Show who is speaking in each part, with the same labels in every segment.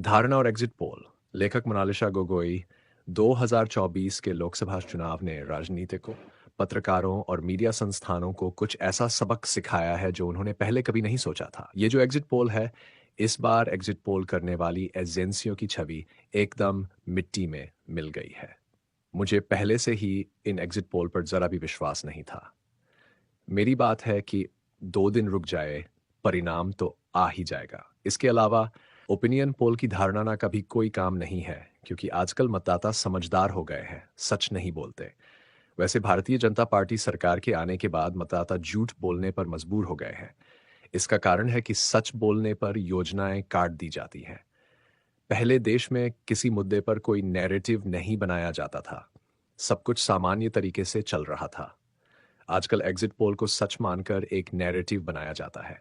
Speaker 1: धारणा और exit poll. लेखक मोनालिसा गोगोई। 2024 के लोकसभा चुनाव ने राजनीतिकों, पत्रकारों और मीडिया संस्थानों को कुछ ऐसा सबक सिखाया है जो उन्होंने पहले कभी नहीं सोचा था। ये जो एग्जिट पोल है, इस बार एग्जिट पोल करने वाली एजेंसियों की छवि एकदम मिट्टी में मिल गई है। मुझे पहले से ही इन एग्जिट पोल पर जरा भी विश्वास नहीं था। मेरी बात है कि 2 दिन रुक जाए, परिणाम तो आ ही जाएगा। इसके अलावा ओपिनियन पोल की धारणा का भी कोई काम नहीं है, क्योंकि आजकल मतदाता समझदार हो गए हैं, सच नहीं बोलते। वैसे भारतीय जनता पार्टी सरकार के आने के बाद मतदाता झूठ बोलने पर मजबूर हो गए हैं। इसका कारण है कि सच बोलने पर योजनाएं काट दी जाती हैं। पहले देश में किसी मुद्दे पर कोई नैरेटिव नहीं बनाया जाता था। सब कुछ सामान्य तरीके से चल रहा था। आजकल एग्जिट पोल को सच मानकर एक नैरेटिव बनाया जाता है।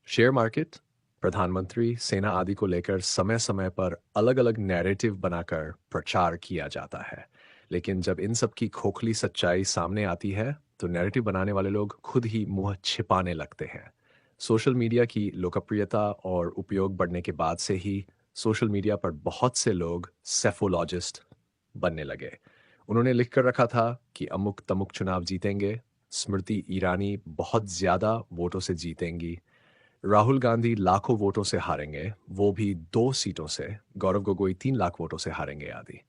Speaker 1: शेयर मार्केट, प्रधानमंत्री, सेना आदि को लेकर समय समय पर अलग अलग नैरेटिव बनाकर प्रचार किया जाता है। लेकिन जब इन सब की खोखली सच्चाई सामने आती है, तो नैरेटिव बनाने वाले लोग खुद ही मुंह छिपाने लगते हैं। सोशल मीडिया की लोकप्रियता और उपयोग बढ़ने के बाद से ही सोशल मीडिया पर बहुत से लोग सेफोलॉजिस्ट बनने लगे। उन्होंने लिख कर रखा था कि अमुक तमुक चुनाव जीतेंगे, स्मृति ईरानी बहुत ज्यादा वोटों से जीतेंगी, राहुल गांधी लाखों वोटों से हारेंगे, वो भी 2 सीटों से, गौरव गोगोई 3 लाख वोटों से हारेंगे आदि।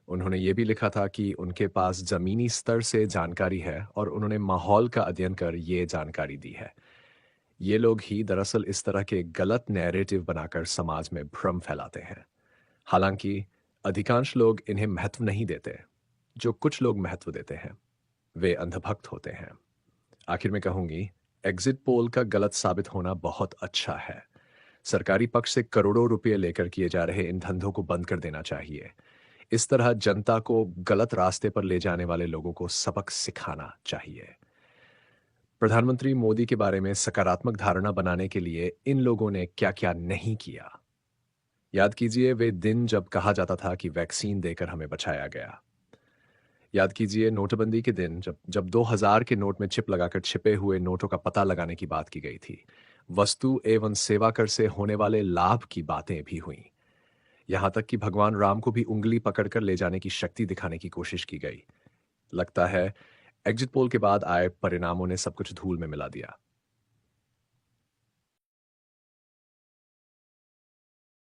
Speaker 1: उन्होंने ये भी लिखा था कि उनके पास जमीनी स्तर से जानकारी है और उन्होंने माहौल का अध्ययन कर ये जानकारी दी है। ये लोग ही दरअसल इस तरह के गलत नैरेटिव बनाकर समाज में भ्रम फैलाते हैं। हालांकि अधिकांश लोग इन्हें महत्व नहीं देते। जो कुछ लोग महत्व देते हैं, वे अंधभक्त होते हैं। आखिर में कहूंगी, एग्जिट पोल का गलत साबित होना बहुत अच्छा है। सरकारी पक्ष से करोड़ों रुपए लेकर किए जा रहे इन धंधों को बंद कर देना चाहिए। इस तरह जनता को गलत रास्ते पर ले जाने वाले लोगों को सबक सिखाना चाहिए। प्रधानमंत्री मोदी के बारे में सकारात्मक धारणा बनाने के लिए इन लोगों ने क्या क्या नहीं किया। याद कीजिए वे दिन जब कहा जाता था कि वैक्सीन देकर हमें बचाया गया। याद कीजिए नोटबंदी के दिन जब जब 2000 के नोट में चिप लगाकर छिपे हुए नोटों का पता लगाने की बात की गई थी। वस्तु एवं सेवा कर से होने वाले लाभ की बातें भी हुई। यहां तक कि भगवान राम को भी उंगली पकड़कर ले जाने की शक्ति दिखाने की कोशिश की गई। लगता है एग्जिट पोल के बाद आए परिणामों ने सब कुछ धूल में मिला दिया।